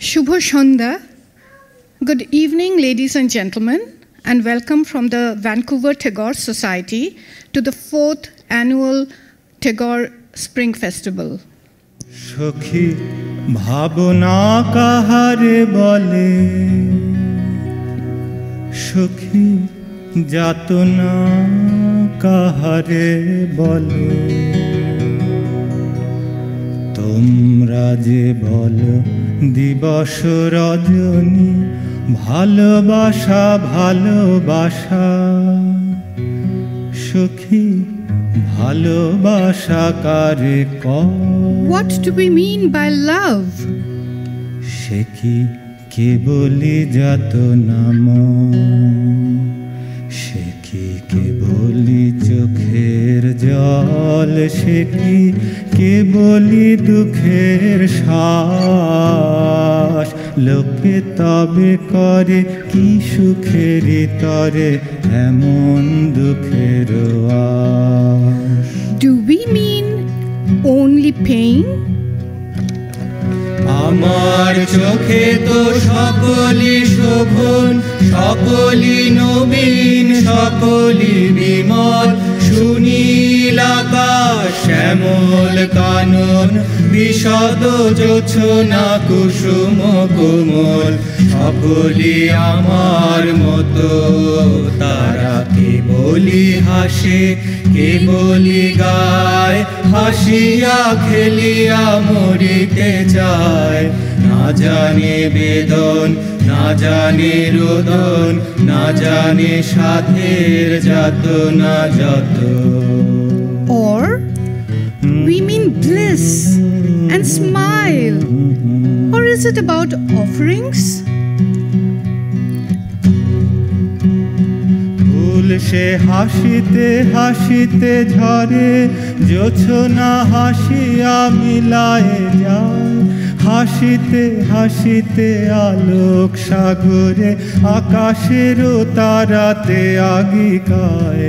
Shubho Shanda. Good evening, ladies and gentlemen, and welcome from the Vancouver Tagore Society to the 4th Annual Tagore Spring Festival. Shokhi bhabna kahare bole, Shokhi jatona kahare bole. তোমরা যে বলো দিবস রজনী ভালোবাসা ভালোবাসা সখী ভালোবাসা কারে কয় What do we mean by love? সে কি কেবলই যাতনা সে কি কেবলই চোখের জল সে কি কেবলই দুঃখের শ্বাস লোকে তবে করে কি সুখের তরে এমন দুঃখের আশ Do we mean only pain? আমার চোখে তো সকলই শোভন সকলই নবীন সকলই বিমল সুনীল আকাশ শ্যামল কানন বিশদ জোছনা কুসুম কোমল সকলই আমার মতো তারা কেবলই হাসে কেবলই গায় হাসিয়া খেলিয়া মরিতে চায় না জানে বেদন না জানে রোদন না জানে সাধের যাতনা যত Or we mean bliss and smile? Or is it about offerings? ফুল সে হাসিতে হাসিতে ঝরে জোছনা হাসিয়া মিলায় যায় হাসিতে হাসিতে আলোক সাগরে আকাশেরও তারাতে আগিকায়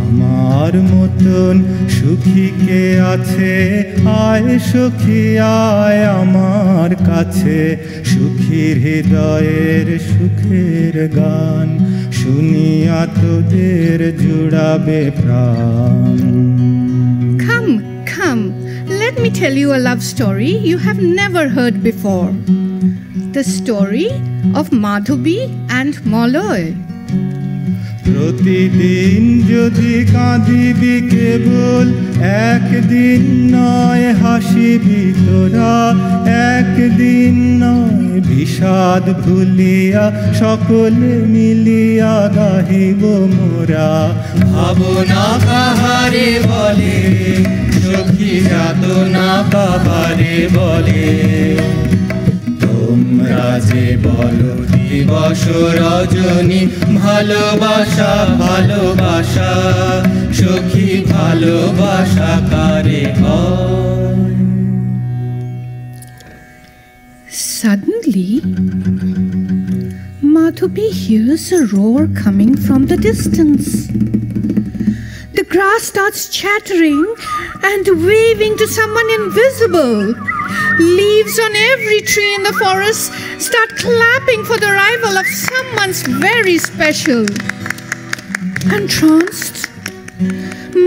আমার মতন সুখী কে আছে আয় সখী আয় আমার কাছে সুখীর হৃদয়ের সুখের গান শুনিয়া তোদের জুড়াবে প্রাণ Come, come, let me tell you a love story you have never heard before. The story of Madhubi and Maloy. প্রতিদিন যদি কাঁদিবি কেবল একদিন নয় হাসিবি তোরা একদিন নয় বিষাদ ভুলিয়া সকলে মিলিয়া গাহিব মোরা ভাবনা কাহারে বলে সখী যাতনা কাহারে বলে তোমরা যে বলো দিবস রজনী ভালোবাসা ভালোবাসা সখী ভালোবাসা কারে হয় Suddenly, Madhubi hears a roar coming from the distance. The grass starts chattering and waving to someone invisible. Leaves on every tree in the forest start clapping for the arrival of someone's very special. Entranced,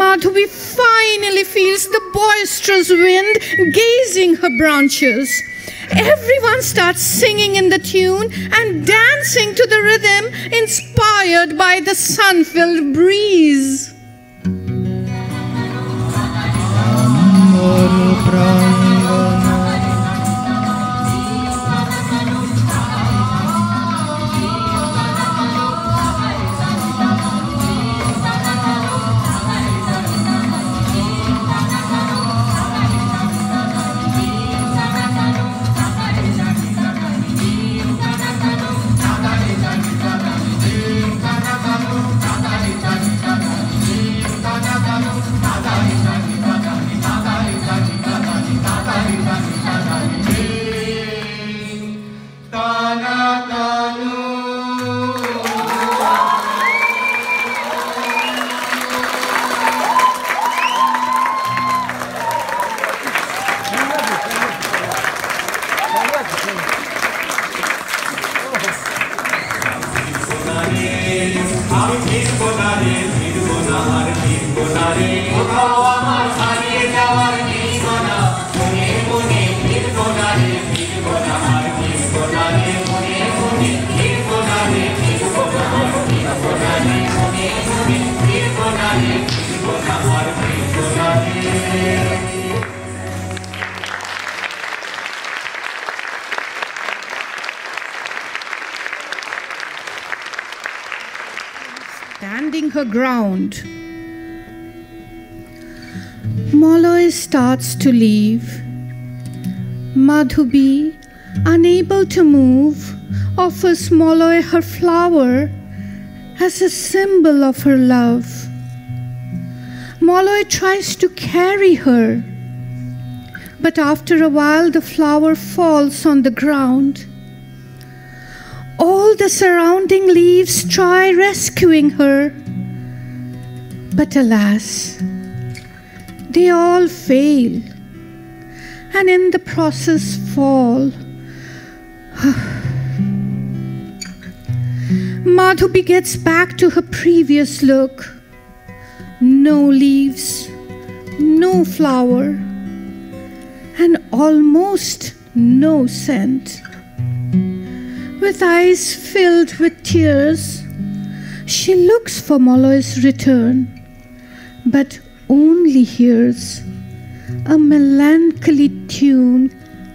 Madhubi finally feels the boisterous wind gazing her branches. Everyone starts singing in the tune and dancing to the rhythm inspired by the sun-filled breeze. Standing her ground. Maloy starts to leave. Madhubi, unable to move, offers Maloy her flower as a symbol of her love. Maloy tries to carry her, but after a while the flower falls on the ground. All the surrounding leaves try rescuing her, but alas, they all fail, and in the process fall. Madhubi gets back to her previous look. No leaves, no flower, and almost no scent. With eyes filled with tears, she looks for Maloy's return, but only hears a melancholy tune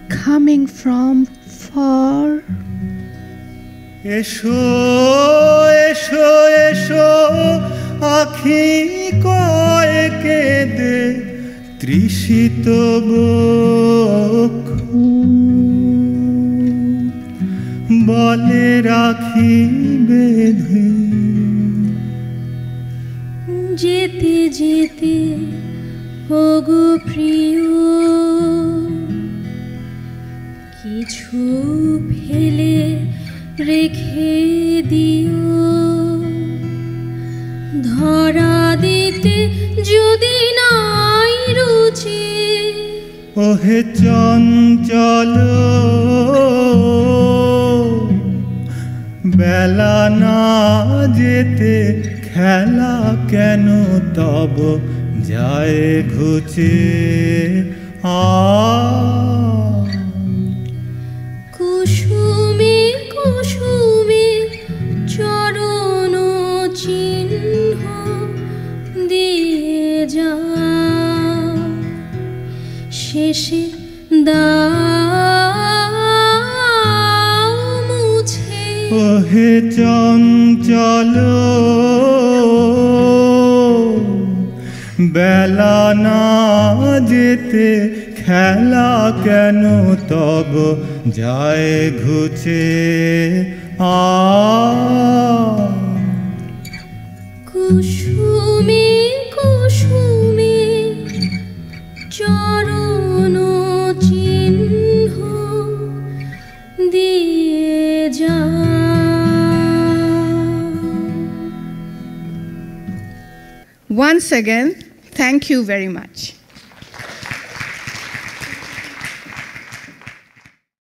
coming from far. Esho, esho, esho, akhi koye kede, trishito bokhu, bole rakhi bedhe. যেতে যেতে ওগো প্রিয়, কিছু ফেলে রেখে দিও, ধরা দিতে যদি নাই রুচি। ওহে চঞ্চল বেলা না যেতে খেলা কেন তব যায় ঘুচে। কুসুমে কুসুমে চরণ চিহ্ন দিয়ে যা, শেষে দাও মুছে। ওহে চঞ্চল বেলা না যেতে খেলা কেন তব যায় ঘুচে। কুসুমে কুসুমে চরণ চিহ্ন দিয়ে যা। Once again, thank you very much.